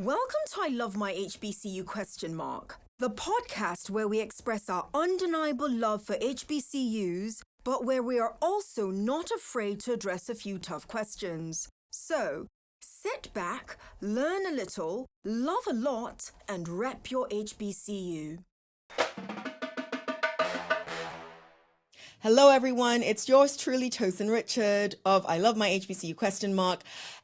Welcome to I Love My HBCU ? The podcast where we express our undeniable love for HBCUs, but where we are also not afraid to address a few tough questions. So, sit back, learn a little, love a lot, and rep your HBCU. Hello, everyone. It's yours truly, Tosin Richard of I Love My HBCU ?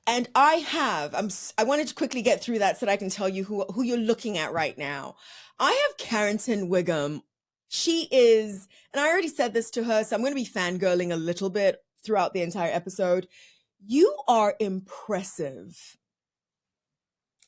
And I wanted to quickly get through that so that I can tell you who you're looking at right now. I have Carrington Whigham. She is, and I already said this to her, so I'm going to be fangirling a little bit throughout the entire episode. You are impressive.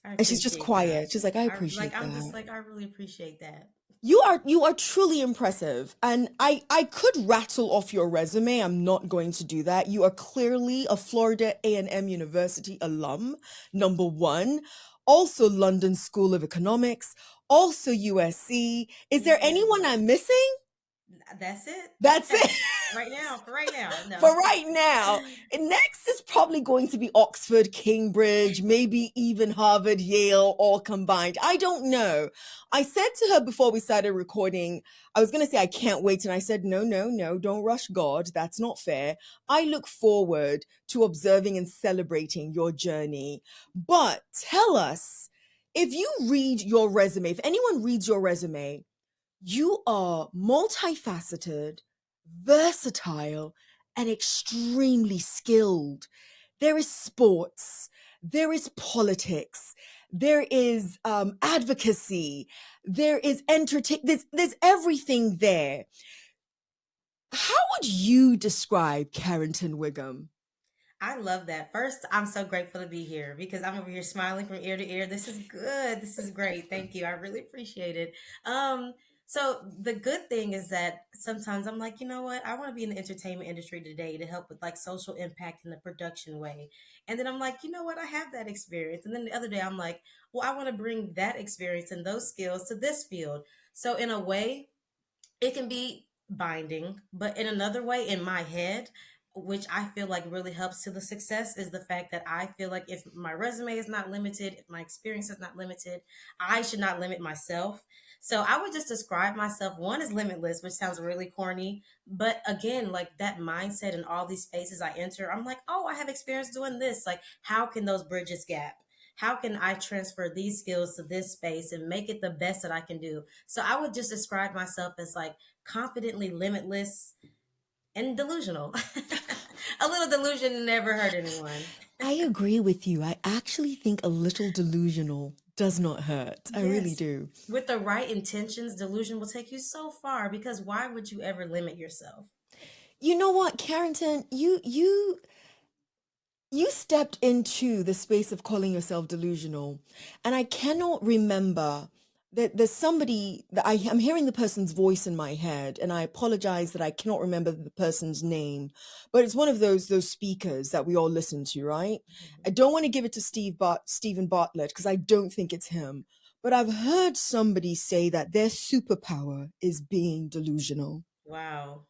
And she's just quiet. That. She's like, I appreciate that. I'm just like, I really appreciate that. You are truly impressive. And I could rattle off your resume. I'm not going to do that. You are clearly a Florida A&M University alum, number one. Also London School of Economics, also USC. Is there anyone I'm missing? That's it. That's it. For right now. No. For right now. And next is probably going to be Oxford, Cambridge, maybe even Harvard, Yale, all combined. I don't know. I said to her before we started recording, I was going to say, I can't wait. And I said, no, don't rush God. That's not fair. I look forward to observing and celebrating your journey. But tell us, if you read your resume, if anyone reads your resume, you are multifaceted, versatile, and extremely skilled. There is sports, there is politics, there is advocacy, there is entertainment, there's everything there. How would you describe Carrington Whigham? I love that. First, I'm so grateful to be here because I'm over here smiling from ear to ear. This is good. This is great. Thank you. I really appreciate it. So the good thing is that sometimes I'm like, you know what? I want to be in the entertainment industry today to help with like social impact in the production way. And then I'm like, you know what? I have that experience. And then the other day I'm like, well, I want to bring that experience and those skills to this field. So in a way, it can be binding, but in another way, in my head, which I feel like really helps to the success, is the fact that I feel like if my resume is not limited, if my experience is not limited, I should not limit myself. So I would just describe myself, one is limitless, which sounds really corny, but again, like that mindset in all these spaces I enter, I'm like, oh, I have experience doing this. Like, how can those bridges gap? How can I transfer these skills to this space and make it the best that I can do? So I would just describe myself as like confidently limitless and delusional. A little delusion never hurt anyone. I agree with you. I actually think a little delusional does not hurt. I really Yes. do. With the right intentions, delusion will take you so far because why would you ever limit yourself? You know what, Carrington? You stepped into the space of calling yourself delusional, and I cannot remember that there's somebody that I'm hearing the person's voice in my head, and I apologize that I cannot remember the person's name, but it's one of those speakers that we all listen to, right? I don't want to give it to Stephen Bartlett because I don't think it's him, but I've heard somebody say that their superpower is being delusional. Wow.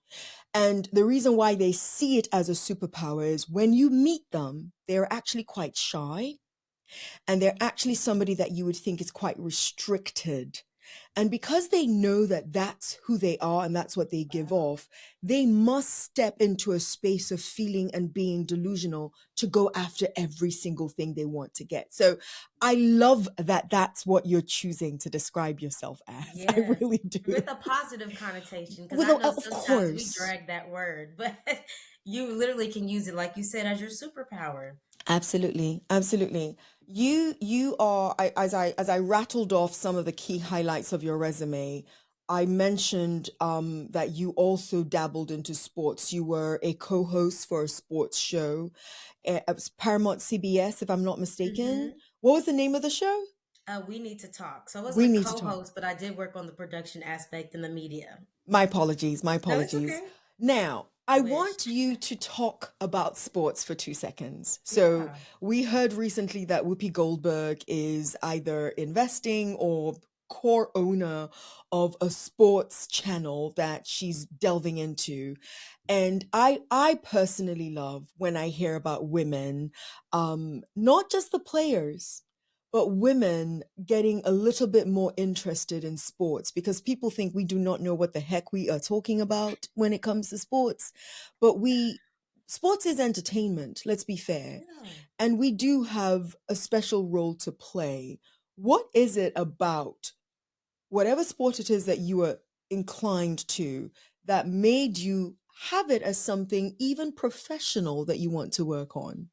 And the reason why they see it as a superpower is when you meet them, they're actually quite shy. And they're actually somebody that you would think is quite restricted. And because they know that that's who they are and that's what they give off, they must step into a space of feeling and being delusional to go after every single thing they want to get. So I love that that's what you're choosing to describe yourself as. Yes. I really do. With a positive connotation, because I know sometimes we drag that word, but you literally can use it, like you said, as your superpower. Absolutely. You are, as I rattled off some of the key highlights of your resume, I mentioned that you also dabbled into sports. You were a co-host for a sports show. It was Paramount CBS, if I'm not mistaken. What was the name of the show? We Need to Talk. So I was a co-host, but I did work on the production aspect in the media. My apologies. No, it's okay. Now, I want you to talk about sports for 2 seconds. So we heard recently that Whoopi Goldberg is either investing or core owner of a sports channel that she's delving into. And I personally love when I hear about women, not just the players, but women getting a little bit more interested in sports because people think we do not know what the heck we are talking about when it comes to sports. But sports is entertainment, let's be fair. Yeah. And we do have a special role to play. What is it about whatever sport it is that you are inclined to that made you have it as something even professional that you want to work on?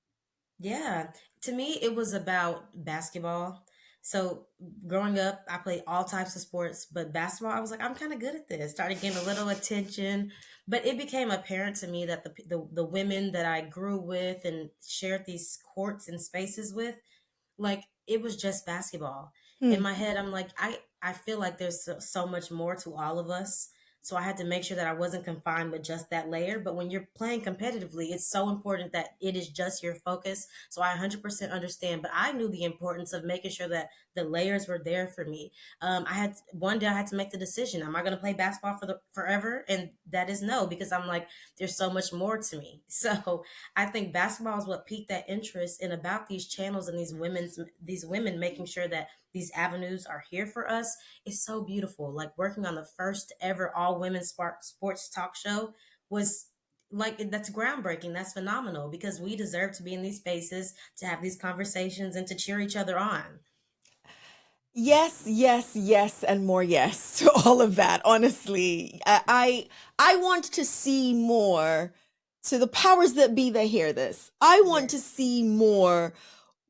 Yeah, to me, it was about basketball. So growing up, I played all types of sports, but basketball, I was like, I'm kind of good at this. Started getting a little attention, but it became apparent to me that the women that I grew with and shared these courts and spaces with, like it was just basketball. In Hmm. my head, I'm like, I feel like there's so much more to all of us. So I had to make sure that I wasn't confined with just that layer. But when you're playing competitively, it's so important that it is just your focus. So I 100% understand. But I knew the importance of making sure that the layers were there for me. I had one day I had to make the decision: am I going to play basketball for the forever? And that is no, because I'm like, there's so much more to me. So I think basketball is what piqued that interest in about these channels and these women making sure that these avenues are here for us is so beautiful. Like working on the first ever all women sports talk show was like that's groundbreaking. That's phenomenal because we deserve to be in these spaces to have these conversations and to cheer each other on. Yes, yes, yes, and more yes to all of that. Honestly, I want to see more. To the powers that be that hear this, I want to Yes. see more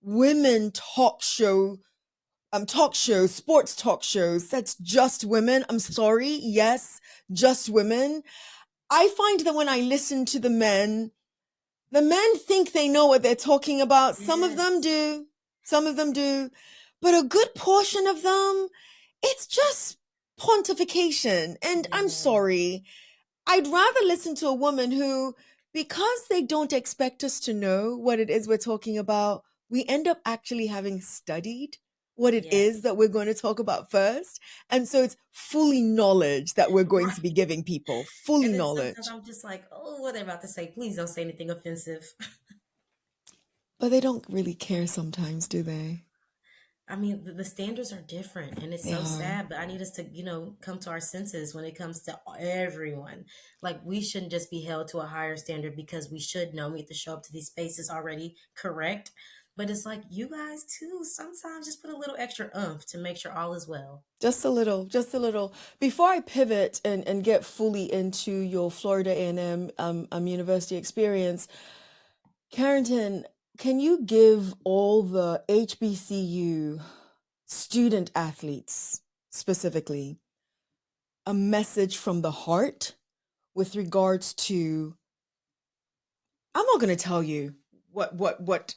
women talk shows, sports talk shows. That's just women. I'm sorry. Yes, just women. I find that when I listen to the men think they know what they're talking about. Some of them Yes. do. Some of them do. But a good portion of them, it's just pontification. And I'm Yeah. sorry. I'd rather listen to a woman who, because they don't expect us to know what it is we're talking about, we end up actually having studied what it is Yes. that we're going to talk about first. And so it's fully knowledge that we're going to be Right. giving people, fully And then sometimes knowledge. I'm just like, oh, what are they about to say? Please don't say anything offensive. But they don't really care sometimes, do they? I mean, the standards are different, and it's They so are. sad. But I need us to, come to our senses when it comes to everyone. Like, we shouldn't just be held to a higher standard because we should know we have to show up to these spaces already correct. But it's like you guys too. Sometimes just put a little extra oomph to make sure all is well. Just a little, just a little. Before I pivot and get fully into your Florida A&M university experience, Carrington, can you give all the HBCU student athletes specifically a message from the heart with regards to, I'm not going to tell you what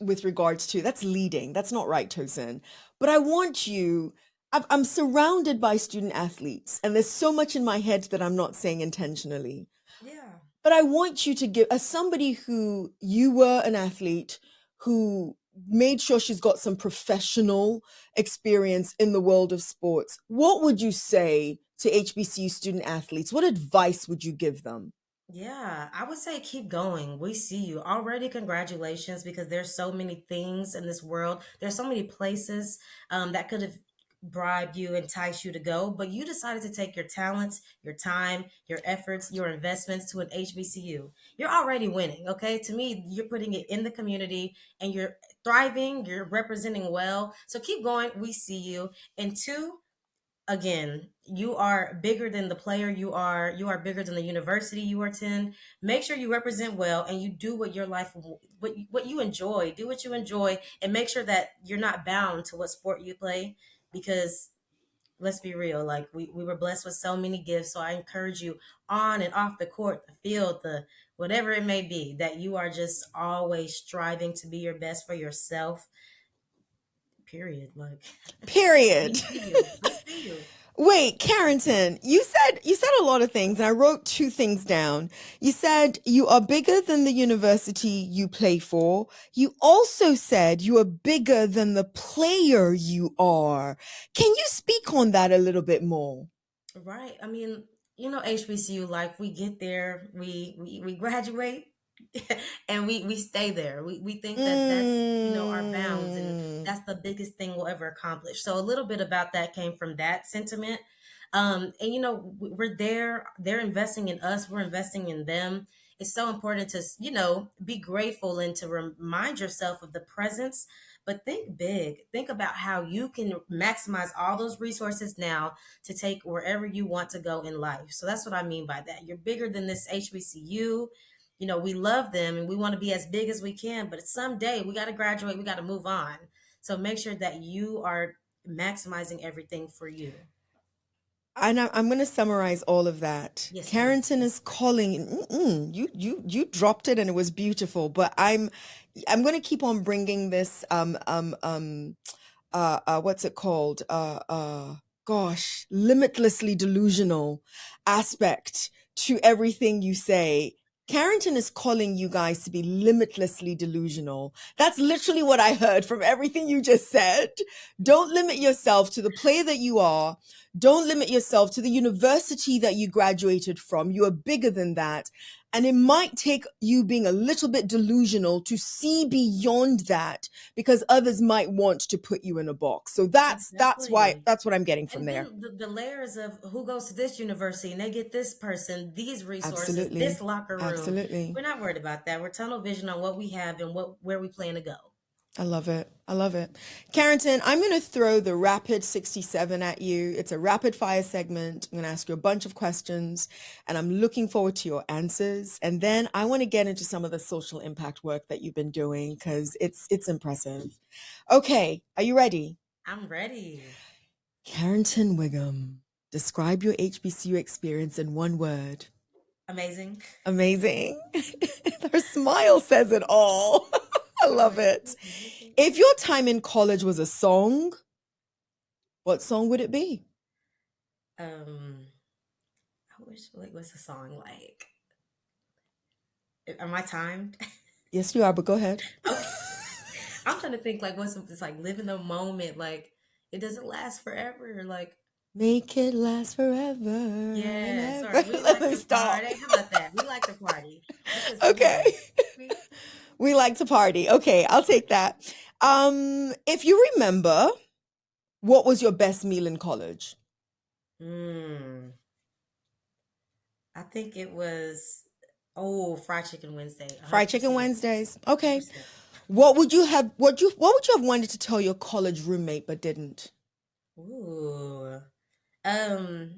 with regards to, that's leading. That's not right, Tosin. But I want you, I'm surrounded by student athletes, and there's so much in my head that I'm not saying intentionally. Yeah. But I want you to give, as somebody who you were an athlete who made sure she's got some professional experience in the world of sports, what would you say to HBCU student athletes? What advice would you give them? Yeah, I would say keep going. We see you already. Congratulations, because there's so many things in this world. There's so many places that could have bribed you, enticed you to go, but you decided to take your talents, your time, your efforts, your investments to an HBCU. You're already winning. Okay, to me, you're putting it in the community and you're thriving. You're representing well. So keep going. We see you. And two, again, you are bigger than the player. You are bigger than the university you attend. Make sure you represent well and you do what your life, what you enjoy. Do what you enjoy, and make sure that you're not bound to what sport you play, because let's be real, like we were blessed with so many gifts. So I encourage you, on and off the court, the field, the whatever it may be, that you are just always striving to be your best for yourself, period. Like, we Period. see you, we see you. Wait, Carrington, you said a lot of things, and I wrote two things down. You said you are bigger than the university you play for. You also said you are bigger than the player you are. Can you speak on that a little bit more? Right. I mean, HBCU life, we get there, we graduate, and we stay there. We think that that's, our bounds, and Mm. that's that's the biggest thing we'll ever accomplish. So a little bit about that came from that sentiment. And we're there, they're investing in us, we're investing in them. It's so important to, be grateful and to remind yourself of the presence, but think big. Think about how you can maximize all those resources now to take wherever you want to go in life. So that's what I mean by that. You're bigger than this HBCU. We love them and we want to be as big as we can, but someday we got to graduate, we got to move on. So make sure that you are maximizing everything for you. And I'm going to summarize all of that. Yes, Carrington please. is calling. You dropped it and it was beautiful. But I'm going to keep on bringing this what's it called? Gosh, limitlessly delusional aspect to everything you say. Carrington is calling you guys to be limitlessly delusional. That's literally what I heard from everything you just said. Don't limit yourself to the player that you are. Don't limit yourself to the university that you graduated from. You are bigger than that. And it might take you being a little bit delusional to see beyond that, because others might want to put you in a box. So that's Exactly. what I'm getting from And there. then the layers of who goes to this university and they get this person, these resources, this Absolutely. locker room. Absolutely. We're not worried about that. We're tunnel vision on what we have and where we plan to go. I love it. I love it. Carrington, I'm going to throw the rapid 67 at you. It's a rapid fire segment. I'm going to ask you a bunch of questions and I'm looking forward to your answers. And then I want to get into some of the social impact work that you've been doing because it's impressive. Okay. Are you ready? I'm ready. Carrington Whigham, describe your HBCU experience in one word. Amazing. Amazing. Her smile says it all. I love it. If your time in college was a song, what song would it be? I wish, like, what's the song like? Am I timed? Yes, you are, but go ahead. Okay. I'm trying to think like it's like live in the moment, like it doesn't last forever, like make it last forever. yeah. Sorry, we like to party. How about that? We like to party. Okay. We like to party. Okay, I'll take that. If you remember, what was your best meal in college? I think it was fried chicken Wednesday. 100%. Fried chicken Wednesdays. Okay. 100%. What would you have wanted to tell your college roommate but didn't? Ooh. Have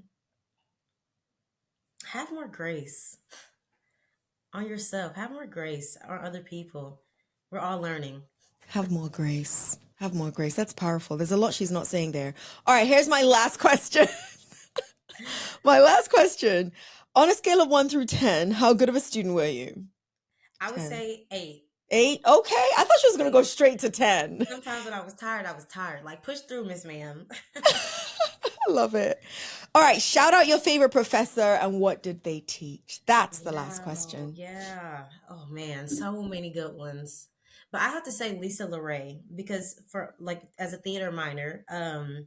more grace on yourself. Have more grace on other people. We're all learning. Have more grace. Have more grace. That's powerful. There's a lot she's not saying there. All right, here's my last question. My last question. On a scale of 1 through 10, how good of a student were you? I would say 8. 8? Okay. I thought she was going to go straight to 10. Sometimes when I was tired. Like, push through, Miss Ma'am. I love it. All right. Shout out your favorite professor and what did they teach? That's the last question. Yeah. Oh, man. So many good ones. But I have to say Lisa LeRae, because for like as a theater minor, I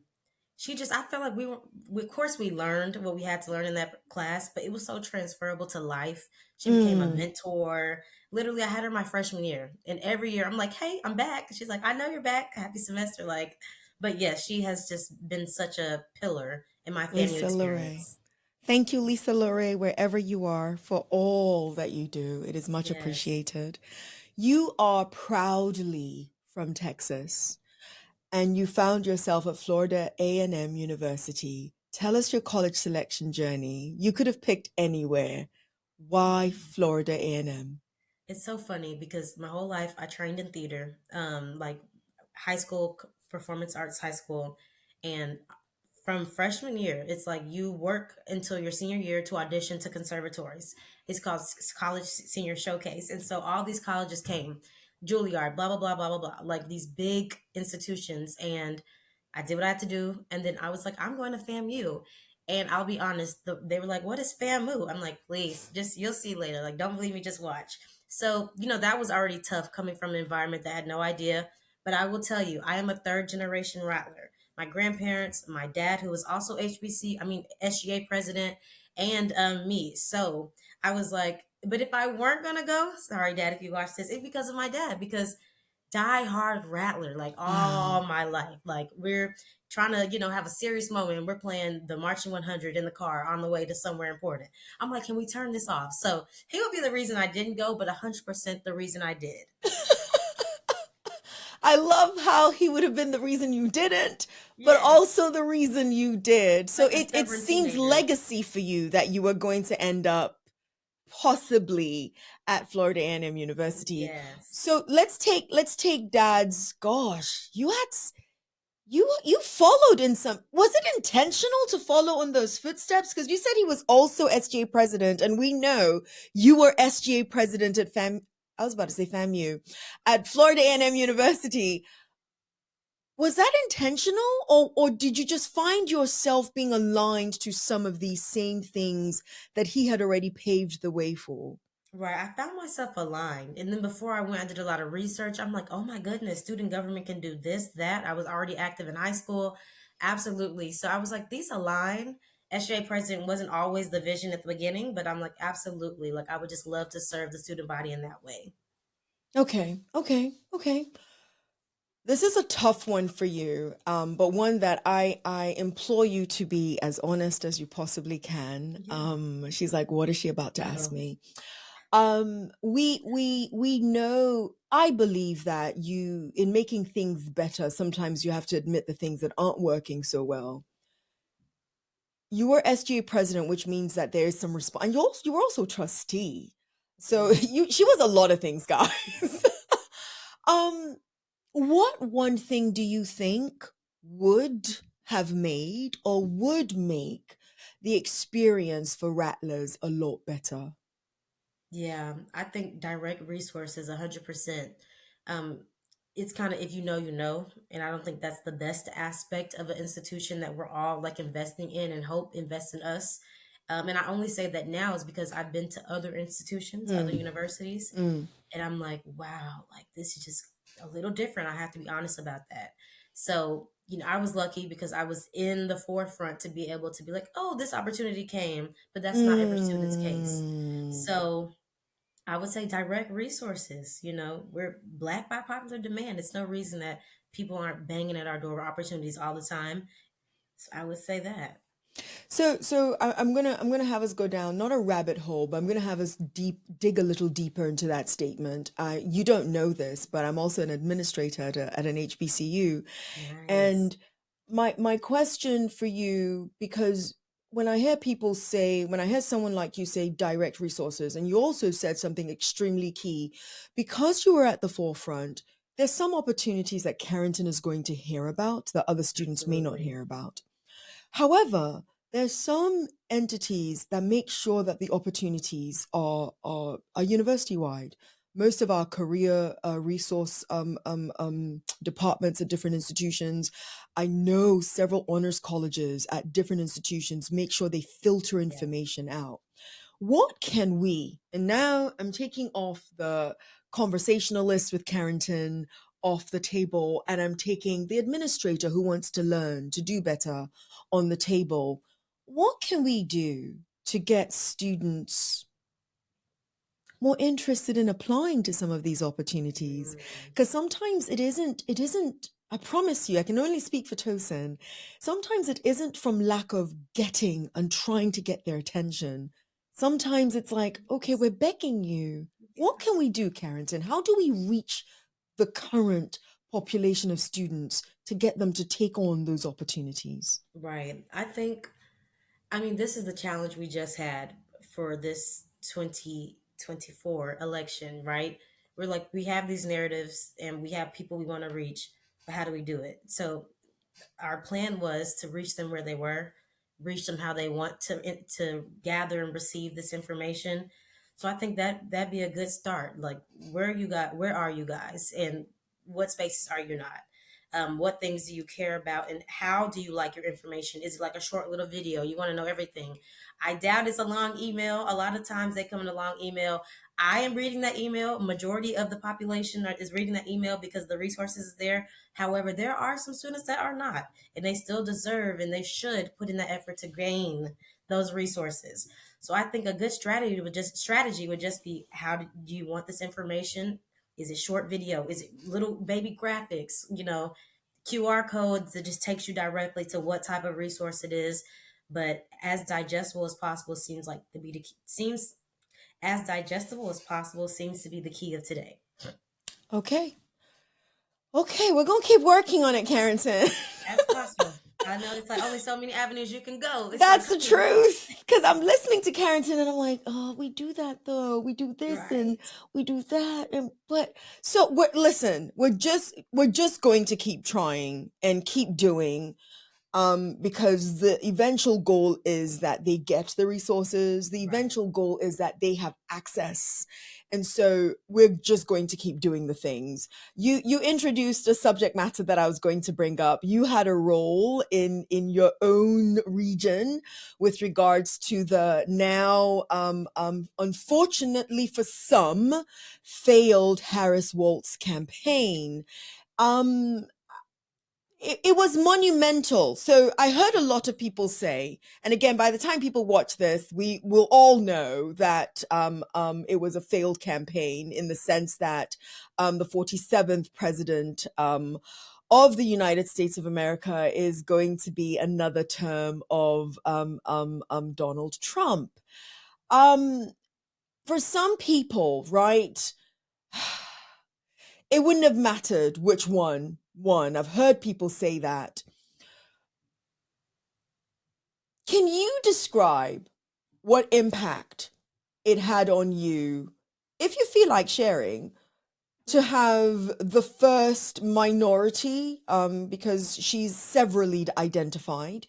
felt like of course we learned what we had to learn in that class, but it was so transferable to life. She became a mentor. Literally, I had her my freshman year, and every year I'm like, hey, I'm back. She's like, I know you're back. Happy semester. Like, but yes, she has just been such a pillar in my FAMU experience. Thank you, Lisa LeRae, wherever you are, for all that you do. It is much appreciated. You are proudly from Texas, and you found yourself at Florida A&M University. Tell us your college selection journey. You could have picked anywhere. Why Florida A&M? It's so funny because my whole life I trained in theater, like high school, performance arts high school, and from freshman year, it's like you work until your senior year to audition to conservatories. It's called College Senior Showcase. And so all these colleges came, Juilliard, blah, blah, blah, blah, blah, blah, like these big institutions. And I did what I had to do. And then I was like, I'm going to FAMU. And I'll be honest, they were like, what is FAMU? I'm like, please, just you'll see later. Like, don't believe me, just watch. So, that was already tough coming from an environment that had no idea. But I will tell you, I am a third generation Rattler. My grandparents, my dad, who was also SGA president, and me. So I was like, but if I weren't going to go, sorry, Dad, if you watch this, it's because of my dad. Because diehard Rattler, like all my life. Like we're trying to, have a serious moment and we're playing the Marching 100 in the car on the way to somewhere important. I'm like, can we turn this off? So he would be the reason I didn't go, but 100% the reason I did. I love how he would have been the reason you didn't, but Yes, also the reason you did. So like a it stubborn seems teenager. legacy for you that you were going to end up possibly at Florida A&M University. Yes. So let's take Dad's. Gosh, you followed in some. Was it intentional to follow on those footsteps? Because you said he was also SGA president, and we know you were SGA president at I was about to say FAMU, at Florida A&M University. Was that intentional, or did you just find yourself being aligned to some of these same things that he had already paved the way for? Right. I found myself aligned. And then before I went, I did a lot of research. I'm like, oh my goodness, student government can do this, that. I was already active in high school. Absolutely. So I was like, these align. SJ president wasn't always the vision at the beginning, but I'm like, absolutely. Like, I would just love to serve the student body in that way. Okay, okay, okay. This is a tough one for you, but one that I implore you to be as honest as you possibly can. Yeah. She's like, what is she about to ask Uh-oh. me? We know. I believe that you, in making things better, sometimes you have to admit the things that aren't working so well. You were SGA president, which means that there is some response. And you were also trustee, so Yeah. she was a lot of things, guys. um. What one thing do you think would have made or would make the experience for Rattlers a lot better? Yeah, I think direct resources 100%. Um, it's kind of if you know, you know, and I don't think that's the best aspect of an institution that we're all like investing in and hope invest in us. And I only say that now is because I've been to other institutions, other Mm, universities, mm, and I'm like, wow, like this is just a little different. I have to be honest about that. So, I was lucky because I was in the forefront to be able to be like, oh, this opportunity came, but that's not every student's case. mm. So I would say direct resources. We're Black by popular demand. It's no reason that people aren't banging at our door with opportunities all the time. So I would say that. So I'm gonna have us go down not a rabbit hole, but I'm gonna have us dig a little deeper into that statement. You don't know this, but I'm also an administrator at an HBCU. Nice. And my question for you, because when I hear someone like you say direct resources, and you also said something extremely key, because you were at the forefront, there's some opportunities that Carrington is going to hear about that other students may not Absolutely. hear about. However, there's some entities that make sure that the opportunities are university wide. Most of our career resource departments at different institutions, I know several honors colleges at different institutions make sure they filter Yeah. information out. What can we, and now I'm taking off the conversationalist with Carrington off the table, and I'm taking the administrator who wants to learn to do better on the table. What can we do to get students more interested in applying to some of these opportunities? Mm. Because sometimes it isn't, I promise you, I can only speak for Tosin. Sometimes it isn't from lack of getting and trying to get their attention. Sometimes it's like, okay, we're begging you. What can we do, Carrington? How do we reach the current population of students to get them to take on those opportunities? Right. I mean, this is the challenge we just had for this 2024 election, right? We're like, we have these narratives and we have people we want to reach, but how do we do it? So our plan was to reach them where they were, reach them how they want to gather and receive this information. So I think that'd be a good start. Like, where are you guys, and what spaces are you not? What things do you care about, and how do you like your information? Is it like a short little video? You want to know everything. I doubt it's a long email. A lot of times they come in a long email. I am reading that email. Majority of the population is reading that email because the resources is there. However, there are some students that are not, and they still deserve and they should put in the effort to gain those resources. So I think a good strategy would just be, how do you want this information? Is it short video? Is it little baby graphics? QR codes that just takes you directly to what type of resource it is. But as digestible as possible seems like to be the key, seems as digestible as possible seems to be the key of today. Okay. Okay, we're gonna keep working on it, Carrington. As possible. I know it's like only so many avenues you can go. It's That's like, the truth. Because I'm listening to Carrington and I'm like, oh, we do that though. We do this and right. we do that. And but so we're just going to keep trying and keep doing, because the eventual goal is that they get the resources. The Right. eventual goal is that they have access. And so we're just going to keep doing the things. You introduced a subject matter that I was going to bring up. You had a role in your own region with regards to the now, unfortunately for some, failed Harris-Walz campaign. Um, it was monumental. So I heard a lot of people say, and again, by the time people watch this, we will all know that it was a failed campaign, in the sense that the 47th president of the United States of America is going to be another term of Donald Trump. For some people, right? It wouldn't have mattered which one won. I've heard people say that. Can you describe what impact it had on you, if you feel like sharing, to have the first minority, because she's severally identified,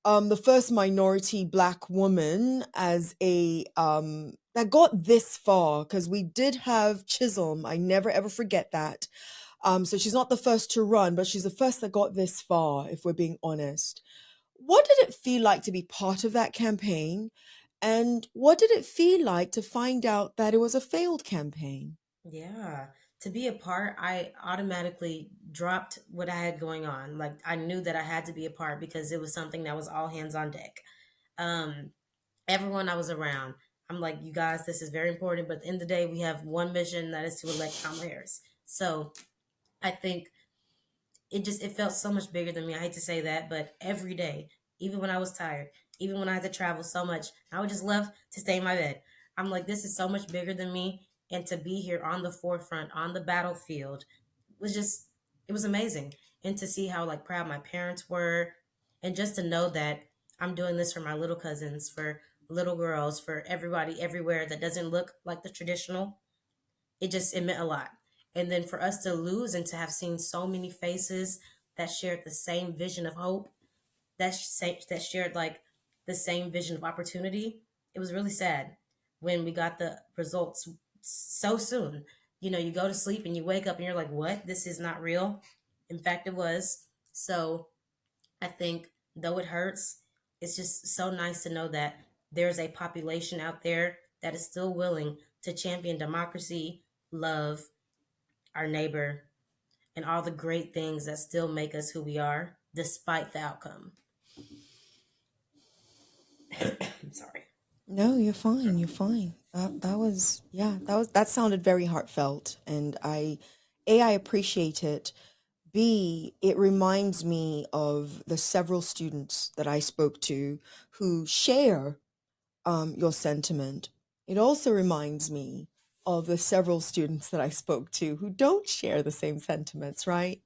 the first minority Black woman as a that got this far? Because we did have Chisholm. I never ever forget that. So she's not the first to run, but she's the first that got this far, if we're being honest. What did it feel like to be part of that campaign? And what did it feel like to find out that it was a failed campaign? Yeah. To be a part, I automatically dropped what I had going on. Like I knew that I had to be a part because it was something that was all hands on deck. Um, Everyone I was around, I'm like, you guys, this is very important. But at the end of the day, we have one mission, that is to elect Kamala Harris. So I think it felt so much bigger than me. I hate to say that, but every day, even when I was tired, even when I had to travel so much, I would just love to stay in my bed. I'm like, this is so much bigger than me, and to be here on the forefront, on the battlefield, was just it was amazing. And to see how like proud my parents were, and just to know that I'm doing this for my little cousins, for little girls, for everybody everywhere that doesn't look like the traditional, it meant a lot. And then for us to lose and to have seen so many faces that shared the same vision of hope, that shared like the same vision of opportunity, it was really sad when we got the results so soon. You go to sleep and you wake up and you're like, what? This is not real. In fact, it was. So I think though it hurts, it's just so nice to know that there's a population out there that is still willing to champion democracy, love, our neighbor, and all the great things that still make us who we are, despite the outcome. I'm sorry. No, you're fine. You're fine. That was, yeah, that sounded very heartfelt. And I appreciate it. B, it reminds me of the several students that I spoke to who share your sentiment. It also reminds me of the several students that I spoke to who don't share the same sentiments, right?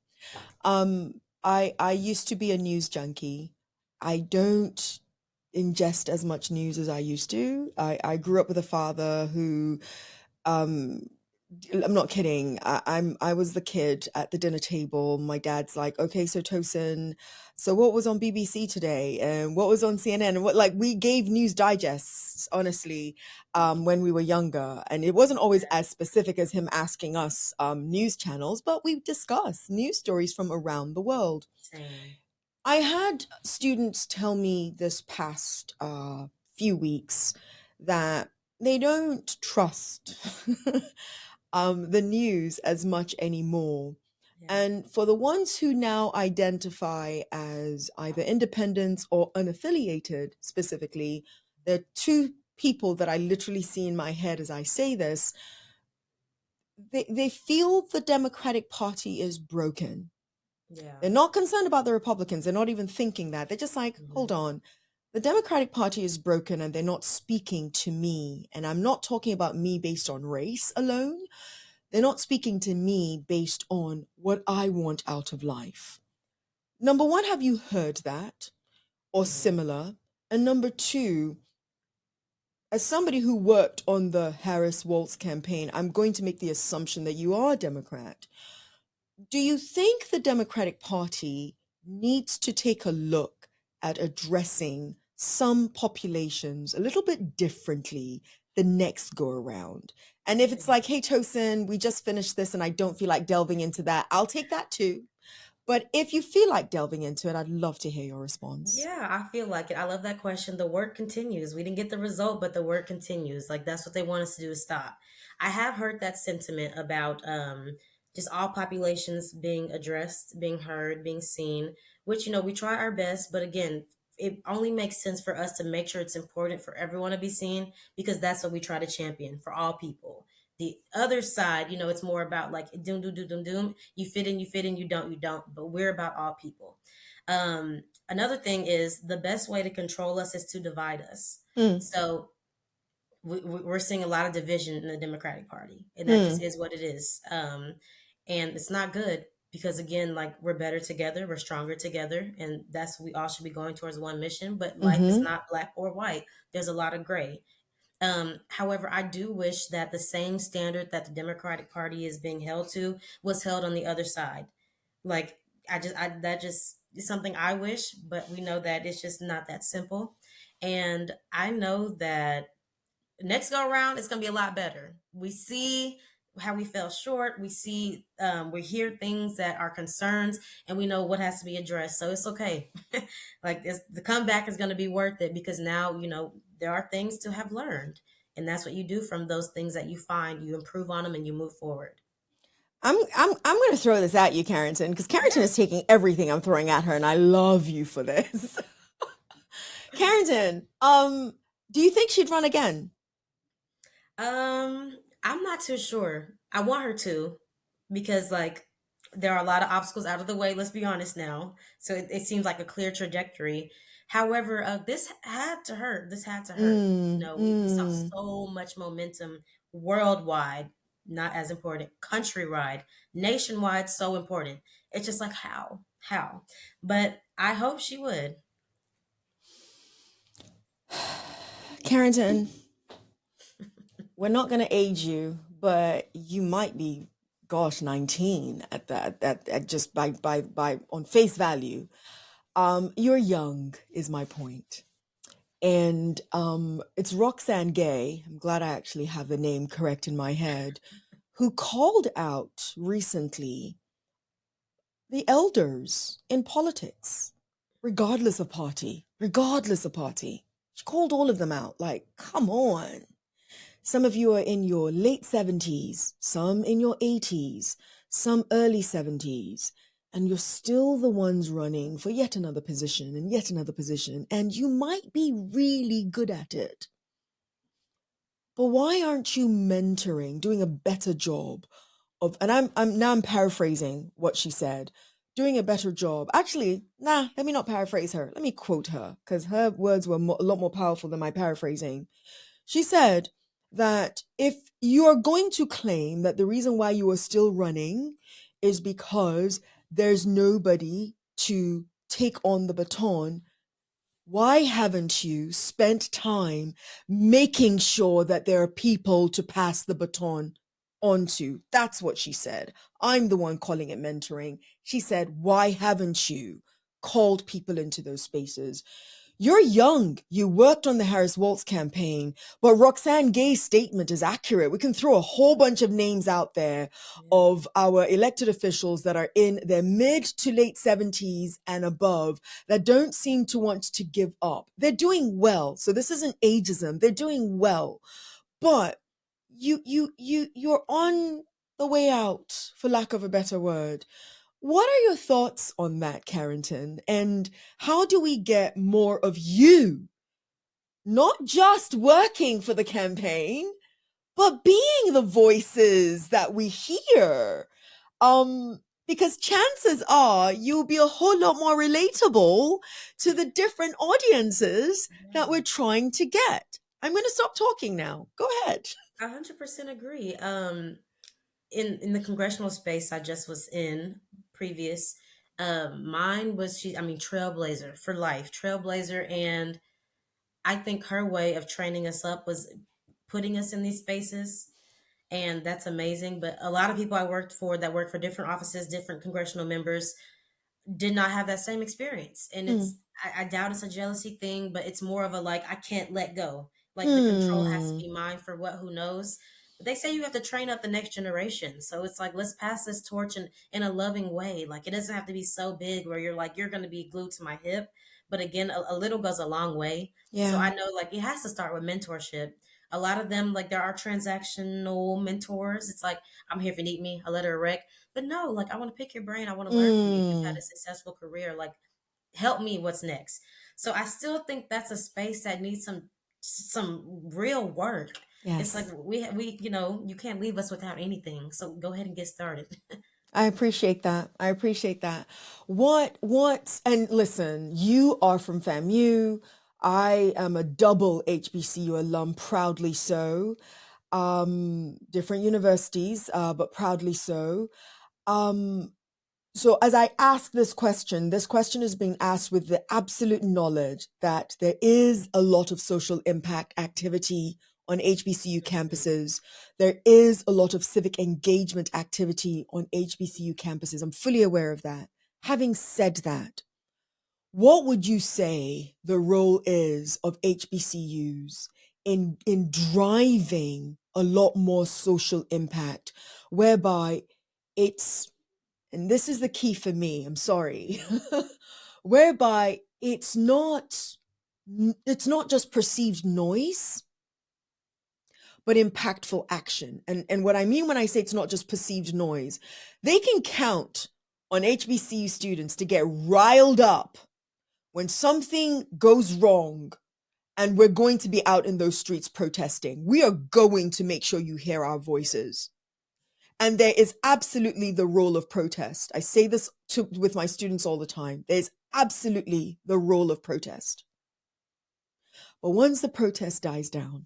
I used to be a news junkie. I don't ingest as much news as I used to. I grew up with a father who, um, I'm not kidding. I was the kid at the dinner table. My dad's like, okay, so Tosin, so what was on BBC today, and what was on CNN, and what, like, we gave news digests, honestly, when we were younger, and it wasn't always as specific as him asking us news channels, but we discussed news stories from around the world. Same. I had students tell me this past few weeks that they don't trust the news as much anymore. Yeah. And for the ones who now identify as either independents or unaffiliated, specifically, there are two people that I literally see in my head as I say this. they feel the Democratic Party is broken. Yeah. They're not concerned about the Republicans. They're not even thinking that. They're just like, Mhm. hold on. The Democratic Party is broken and they're not speaking to me. And I'm not talking about me based on race alone. They're not speaking to me based on what I want out of life. Number one, have you heard that or Mhm. similar? And number two, as somebody who worked on the Harris-Walz campaign, I'm going to make the assumption that you are a Democrat. Do you think the Democratic Party needs to take a look at addressing some populations a little bit differently the next go around? And if it's like, hey, Tosin, we just finished this and I don't feel like delving into that, I'll take that too. But if you feel like delving into it, I'd love to hear your response. Yeah, I feel like it. I love that question. The work continues. We didn't get the result, but the work continues. Like that's what they want us to do is stop. I have heard that sentiment about just all populations being addressed, being heard, being seen, which we try our best, but again, it only makes sense for us to make sure it's important for everyone to be seen because that's what we try to champion for all people. The other side, it's more about like doom doom doom doom doom. You fit in, you don't. But we're about all people. Another thing is the best way to control us is to divide us. Mm, So we're seeing a lot of division in the Democratic Party, and that just mm, is what it is. And it's not good because again, like we're better together, we're stronger together, and that's we all should be going towards one mission. But life is mm-hmm. not black or white. There's a lot of gray. However, I do wish that the same standard that the Democratic Party is being held to was held on the other side. Like that just is something I wish, but we know that it's just not that simple. And I know that next go around it's gonna be a lot better. We see how we fell short. We see we hear things that are concerns, and we know what has to be addressed. So it's okay. Like the comeback is gonna be worth it because now there are things to have learned, and that's what you do from those things that you find. You improve on them and you move forward. I'm going to throw this at you, Carrington, because Carrington Yeah. is taking everything I'm throwing at her, and I love you for this. Carrington, do you think she'd run again? I'm not too sure. I want her to because like there are a lot of obstacles out of the way, let's be honest now. So it seems like a clear trajectory. However, this had to hurt. This had to hurt. Mm, We saw mm. so much momentum worldwide, not as important, countrywide, nationwide, so important. It's just like how? But I hope she would. Carrington, we're not going to age you, but you might be, gosh, 19 at that, at just by on face value. You're young, is my point. And it's Roxane Gay, I'm glad I actually have the name correct in my head, who called out recently the elders in politics, regardless of party, regardless of party. She called all of them out, like, come on. Some of you are in your late 70s, some in your 80s, some early 70s, and you're still the ones running for yet another position and yet another position, and you might be really good at it. But why aren't you mentoring, doing a better job of, and I'm paraphrasing what she said, doing a better job. Actually, let me not paraphrase her. Let me quote her because her words were a lot more powerful than my paraphrasing. She said that if you are going to claim that the reason why you are still running is because there's nobody to take on the baton, why haven't you spent time making sure that there are people to pass the baton onto? That's what she said. I'm the one calling it mentoring. She said, why haven't you called people into those spaces? You're young. You worked on the Harris-Walz campaign, but Roxane Gay's statement is accurate. We can throw a whole bunch of names out there Yeah. of our elected officials that are in their mid to late 70s and above that don't seem to want to give up. They're doing well. So this isn't ageism. They're doing well. But you're on the way out, for lack of a better word. What are your thoughts on that, Carrington? And how do we get more of you, not just working for the campaign, but being the voices that we hear. Because chances are you'll be a whole lot more relatable to the different audiences that we're trying to get. I'm going to stop talking now. Go ahead. 100% agree. In the congressional space I just was in previous, mine was trailblazer for life, trailblazer, and I think her way of training us up was putting us in these spaces, and that's amazing. But a lot of people I worked for that work for different offices, different congressional members, did not have that same experience. And Hmm. I doubt it's a jealousy thing, but it's more of a like, I can't let go. Like the control has to Hmm. be mine for what, who knows. But they say you have to train up the next generation. So it's like, let's pass this torch in a loving way. Like it doesn't have to be so big where you're like, you're going to be glued to my hip. But again, a little goes a long way. So Yeah. I know like it has to start with mentorship. A lot of them, like there are transactional mentors. It's like, I'm here if you need me, I'll let her wreck. But no, like I want to pick your brain. I want to learn from you. You've had Hmm. a successful career. Like help me. What's next? So I still think that's a space that needs some real work. It's like Yes. we you know you can't leave us without anything. So go ahead and get started. I appreciate that. I appreciate that. And listen, you are from FAMU. I am a double HBCU alum, proudly so. Different universities, but proudly so. Um, so as I ask this question is being asked with the absolute knowledge that there is a lot of social impact activity on HBCU campuses. There is a lot of civic engagement activity on HBCU campuses. I'm fully aware of that. Having said that, what would you say the role is of HBCUs in driving a lot more social impact, whereby it's, and this is the key for me, I'm sorry, whereby it's not just perceived noise, but impactful action. And what I mean when I say it's not just perceived noise, they can count on HBCU students to get riled up when something goes wrong and we're going to be out in those streets protesting. We are going to make sure you hear our voices. And there is absolutely the role of protest. I say this with my students all the time. There's absolutely the role of protest. But once the protest dies down,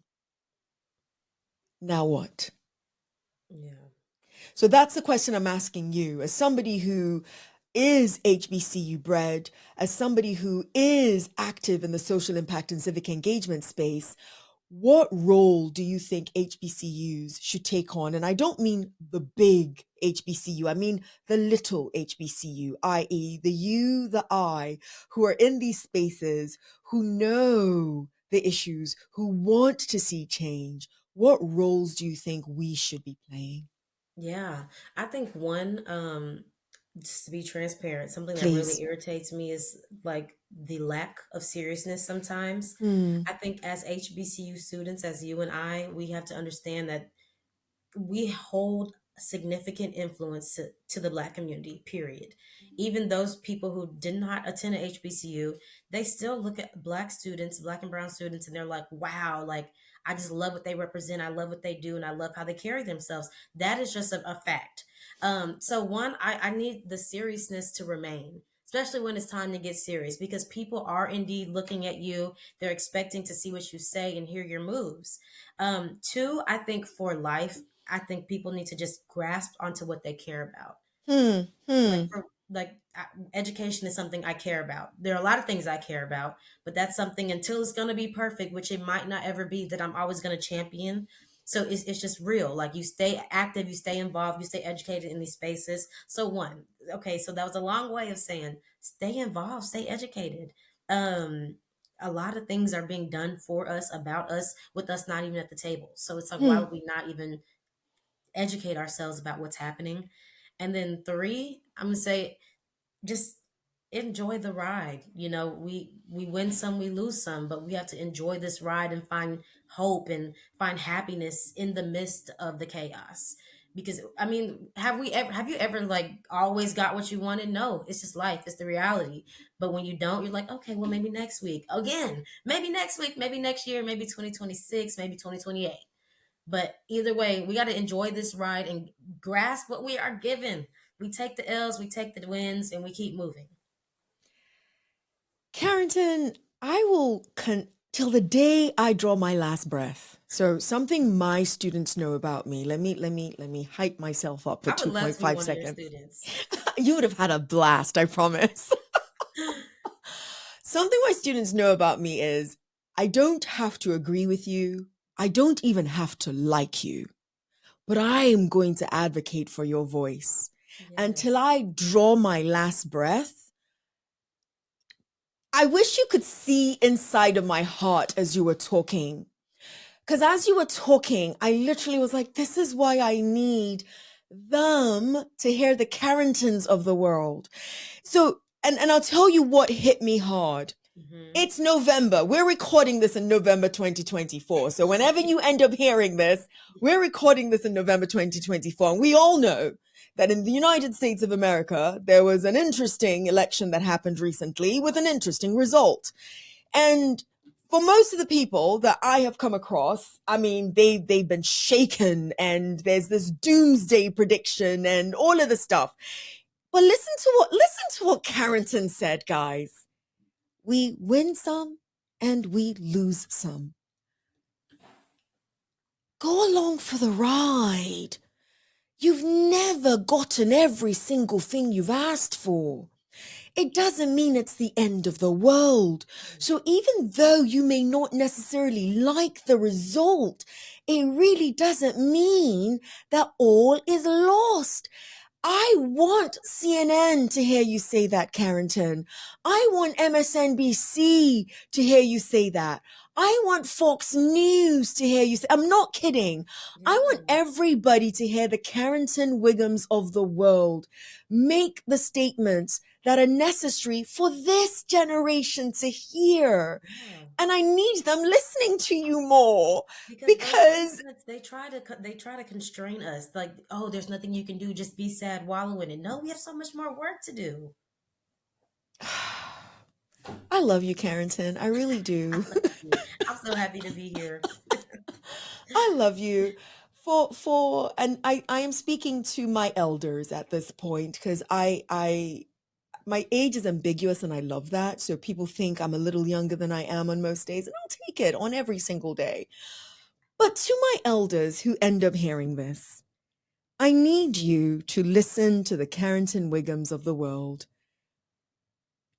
now what? Yeah. So that's the question I'm asking you, as somebody who is HBCU bred, as somebody who is active in the social impact and civic engagement space. What role do you think HBCUs should take on? And I don't mean the big HBCU, I mean the little HBCU, i.e., the you, the I, who are in these spaces, who know the issues, who want to see change. What roles do you think we should be playing? Yeah. I think one, just to be transparent, something that really Please. irritates me is like the lack of seriousness sometimes. Hmm. I think as HBCU students, as you and I, we have to understand that we hold significant influence to the Black community, period. Even those people who did not attend a HBCU, they still look at Black students, Black and brown students, and they're like, wow, like I just love what they represent, I love what they do, and I love how they carry themselves. That is just a fact. So one, I need the seriousness to remain, especially when it's time to get serious, because people are indeed looking at you. They're expecting to see what you say and hear your moves. Two, I think for life, I think people need to just grasp onto what they care about. Hmm. Like Hmm. for education is something I care about. There are a lot of things I care about, but that's something until it's going to be perfect, which it might not ever be, that I'm always going to champion. So it's just real. Like you stay active, you stay involved, you stay educated in these spaces. So one, okay, so that was a long way of saying stay involved, stay educated. Um, a lot of things are being done for us, about us, with us not even at the table. So it's like, why Hmm. would we not even educate ourselves about what's happening? And then three, I'm gonna say just enjoy the ride. You know, we win some, we lose some, but we have to enjoy this ride and find hope and find happiness in the midst of the chaos. Because I mean, have you ever like always got what you wanted? No, it's just life, it's the reality. But when you don't, you're like, okay, well maybe next week again, maybe next week, maybe next year, maybe 2026, maybe 2028. But either way, we got to enjoy this ride and grasp what we are given. We take the L's, we take the wins, and we keep moving. Carrington, I will till the day I draw my last breath. So something my students know about me. Let me hype myself up for I would love to be 2.5 one of your seconds. students. You would have had a blast, I promise. Something my students know about me is I don't have to agree with you. I don't even have to like you, but I am going to advocate for your voice until I draw my last breath. I wish you could see inside of my heart as you were talking. Because as you were talking, I literally was like, this is why I need them to hear the Carringtons of the world. So, and I'll tell you what hit me hard. It's November. We're recording this in November 2024. So whenever you end up hearing this, we're recording this in November 2024. And we all know that in the United States of America, there was an interesting election that happened recently with an interesting result. And for most of the people that I have come across, I mean, they've been shaken and there's this doomsday prediction and all of the stuff. But listen to what Carrington said, guys. We win some and we lose some. Go along for the ride. You've never gotten every single thing you've asked for. It doesn't mean it's the end of the world. So even though you may not necessarily like the result, it really doesn't mean that all is lost. I want CNN to hear you say that, Carrington. I want MSNBC to hear you say that. I want Fox News to hear you say. I'm not kidding. I want everybody to hear the Carrington Whighams of the world make the statements that are necessary for this generation to hear. And I need them listening to you more because they try to constrain us. Like, oh, there's nothing you can do. Just be sad, wallow in it. No, we have so much more work to do. I love you, Carrington. I really do. I'm so happy to be here. I love you. And I am speaking to my elders at this point because my age is ambiguous and I love that. So people think I'm a little younger than I am on most days, and I'll take it on every single day. But to my elders who end up hearing this, I need you to listen to the Carrington Whighams of the world.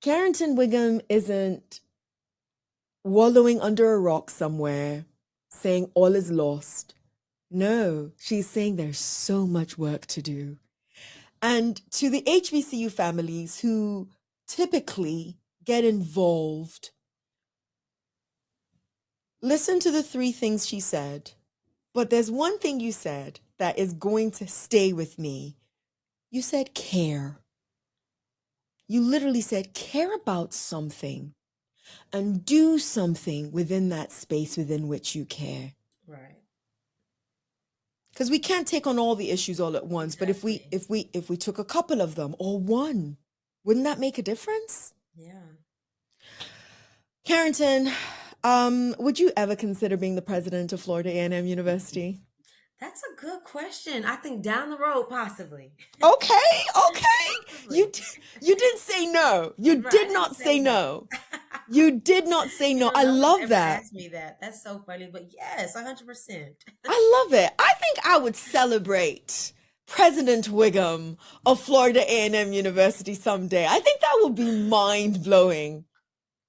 Carrington Whigham isn't wallowing under a rock somewhere saying all is lost. No, she's saying there's so much work to do. And to the HBCU families who typically get involved, listen to the 3 things she said. But there's one thing you said that is going to stay with me. You said care. You literally said care about something and do something within that space within which you care. Right. Because we can't take on all the issues all at once. Exactly. But if we took a couple of them or one, wouldn't that make a difference? Yeah. Carrington, would you ever consider being the president of Florida A&M University? That's a good question. I think down the road, possibly. Okay. You didn't say no. You did not say no. You did not say no. I love that. Asked me that. That's so funny. But yes, 100%. I love it. I think I would celebrate President Whigham of Florida A&M University someday. I think that would be mind-blowing.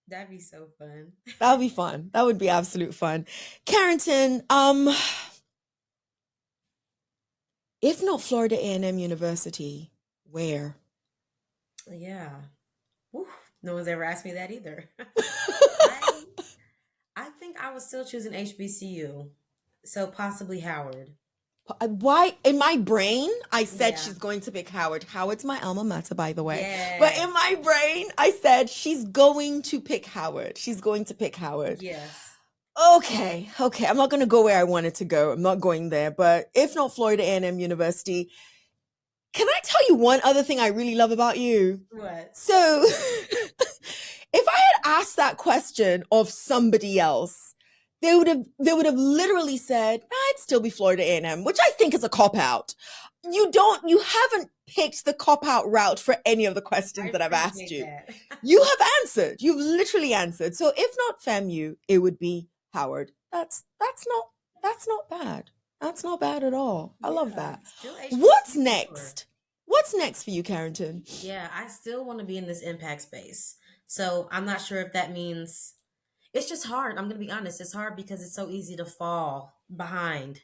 That'd be so fun. That would be fun. That would be absolute fun. Carrington, if not Florida A&M University, where? Yeah. Whew. No one's ever asked me that either. I think I would still choose an HBCU. So possibly Howard. Why? In my brain, I said she's going to pick Howard. Howard's my alma mater, by the way. Yeah. But in my brain, I said she's going to pick Howard. She's going to pick Howard. Yes. Okay. I'm not going to go where I wanted to go. I'm not going there. But if not Florida A&M University, can I tell you one other thing I really love about you? What? So if I had asked that question of somebody else, they would have literally said, I'd still be Florida A&M, which I think is a cop-out. You haven't picked the cop-out route for any of the questions I that I've asked appreciate you. that. You have answered. You've literally answered. So if not FAMU, it would be Howard. That's not bad. That's not bad at all. I love Yeah, that. still What's HBCU for sure. next? What's next for you, Carrington? Yeah, I still want to be in this impact space. So I'm not sure if that means it's just hard. I'm going to be honest. It's hard because it's so easy to fall behind,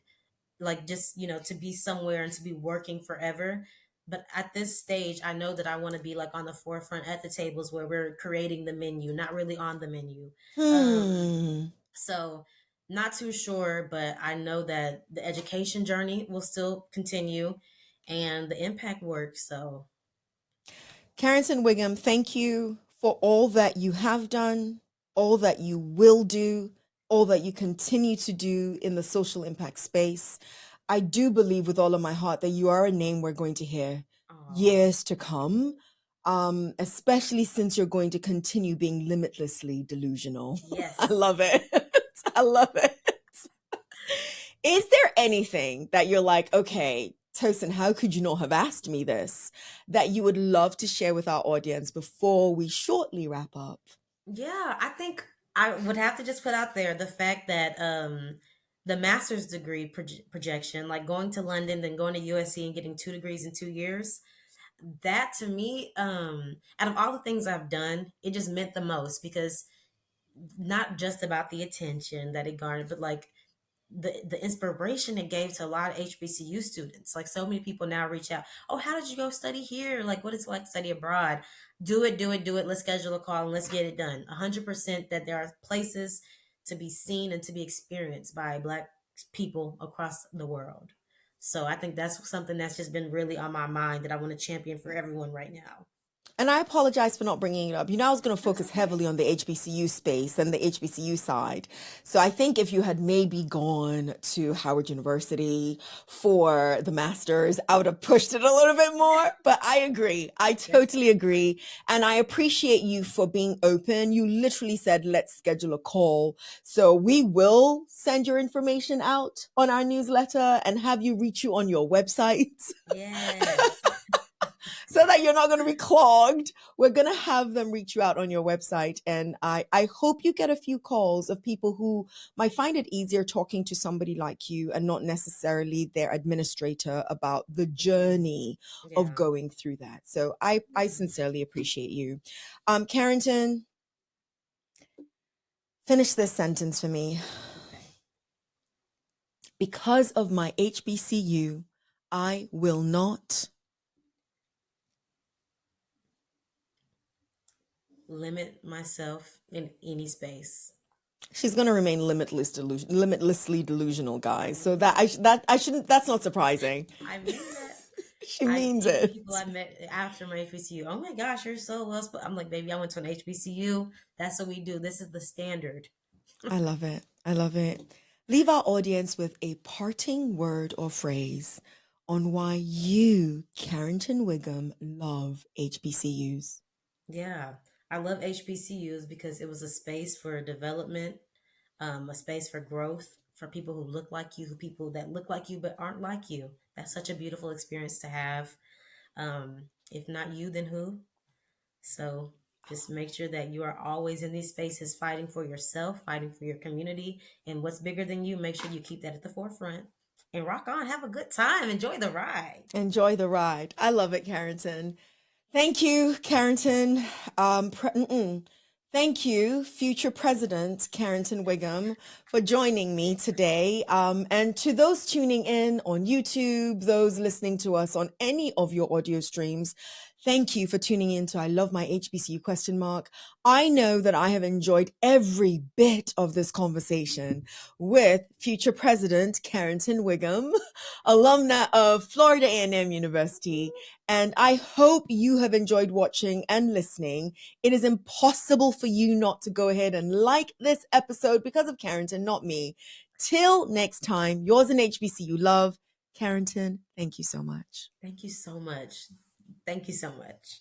like just, to be somewhere and to be working forever. But at this stage, I know that I want to be like on the forefront at the tables where we're creating the menu, not really on the menu. Hmm. So not too sure, but I know that the education journey will still continue and the impact work. So Carrington Whigham, thank you for all that you have done, all that you will do, all that you continue to do in the social impact space. I do believe with all of my heart that you are a name we're going to hear aw, years to come, especially since you're going to continue being limitlessly delusional. I yes. love it. I love it. Is there anything that you're like, okay, Tosin, how could you not have asked me this, that you would love to share with our audience before we shortly wrap up? Yeah, I think I would have to just put out there the fact that the master's degree projection, like going to London, then going to USC and getting 2 degrees in 2 years, that to me, out of all the things I've done, it just meant the most because not just about the attention that it garnered, but like the inspiration it gave to a lot of HBCU students. Like so many people now reach out, oh, how did you go study here? Like what it's like to study abroad. Do it, do it, do it. Let's schedule a call and let's get it done. 100% that there are places to be seen and to be experienced by Black people across the world. So I think that's something that's just been really on my mind that I want to champion for everyone right now. And I apologize for not bringing it up. I was going to That's focus okay. heavily on the HBCU space and the HBCU side. So I think if you had maybe gone to Howard University for the master's, I would have pushed it a little bit more. But I agree. I Yep. totally agree. And I appreciate you for being open. You literally said, let's schedule a call. So we will send your information out on our newsletter and have you reach you on your website. Yes. So that you're not going to be clogged. We're going to have them reach you out on your website. And I hope you get a few calls of people who might find it easier talking to somebody like you and not necessarily their administrator about the journey of Yeah. going through that. So I sincerely appreciate you. Carrington, finish this sentence for me. Okay. Because of my HBCU, I will not. Limit myself in any space. She's going to remain limitlessly delusional, I guys. So mean that. that I shouldn't. That's not surprising. I mean that. She I means even it. people I met after my HBCU. Oh my gosh, you're so well. I'm like, baby, I went to an HBCU. That's what we do. This is the standard. I love it. I love it. Leave our audience with a parting word or phrase on why you, Carrington Whigham, love HBCUs. Yeah, I love HBCUs because it was a space for development, a space for growth for people who look like you, who people that look like you but aren't like you. That's such a beautiful experience to have. If not you, then who? So just make sure that you are always in these spaces fighting for yourself, fighting for your community, and what's bigger than you. Make sure you keep that at the forefront and rock on. Have a good time. Enjoy the ride. Enjoy the ride. I love it, Carrington. Thank you, Carrington. Thank you, future President Carrington Whigham, for joining me today. And to those tuning in on YouTube, those listening to us on any of your audio streams, thank you for tuning in to I Love My HBCU question mark. I know that I have enjoyed every bit of this conversation with future President Carrington Whigham, alumna of Florida A&M University. And I hope you have enjoyed watching and listening. It is impossible for you not to go ahead and like this episode because of Carrington, not me. Till next time, yours in HBCU love, Carrington. Thank you so much. Thank you so much. Thank you so much.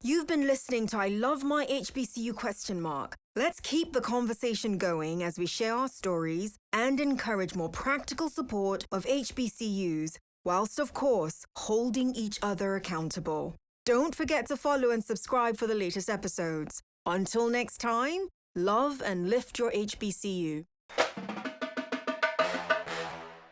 You've been listening to I Love My HBCU question mark. Let's keep the conversation going as we share our stories and encourage more practical support of HBCUs, whilst, of course, holding each other accountable. Don't forget to follow and subscribe for the latest episodes. Until next time, love and lift your HBCU.